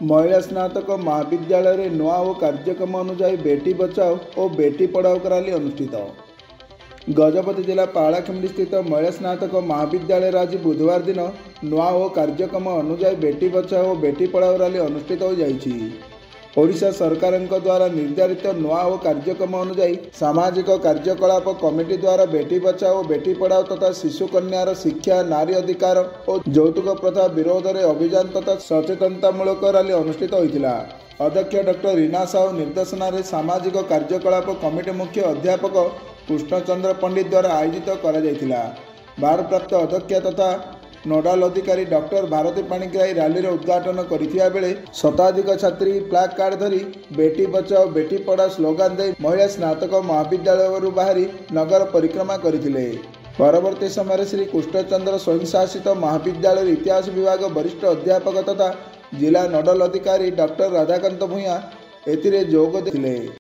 महिला स्नातक महाविद्यालय नुआ और कार्यक्रम अनुसार बेटी बचाओ और बेटी पढ़ाओ रैली अनुष्ठित। गजपति जिला पालाखेमुंडी स्थित महिला स्नातक महाविद्यालय आज बुधवार दिन नुआ और कार्यक्रम अनुसार बेटी बचाओ और बेटी पढ़ाओ रैली अनुष्ठित हो जाइछि। ओडिशा सरकार द्वारा निर्धारित नुआ और कार्यक्रम अनुसार सामाजिक कार्यकलाप कमिटी द्वारा बेटी बचाओ बेटी पढ़ाओ तथा शिशु कन्यार शिक्षा नारी अधिकार और यौतुक प्रथा विरोध में अभियान तथा सचेतनतामूलक रैली अनुष्ठित होता। अध्यक्ष डॉक्टर रीना साहू निर्देशन सामाजिक कार्यकलाप कमिटी मुख्य अध्यापक कृष्णचंद्र पंडित द्वारा आयोजित करा। भारप्राप्त अध्यक्ष तथा नोडाल अधिकारी डॉक्टर भारती पाणिग्राही रैली उद्घाटन करथिया बेले शताधिक छात्री प्लाक कार्ड धरी बेटी बचाओ बेटी पढ़ाओ स्लोगान दे महिला स्नातक महाविद्यालय बाहरी नगर परिक्रमा करथिले। परवर्ती समय श्री कृष्णचंद्र स्वयंशासित महाविद्यालय इतिहास विभाग वरिष्ठ अध्यापक तथा जिला नोडाल अधिकारी डॉक्टर राधाकांत भूया एथिरे जोग देथिले।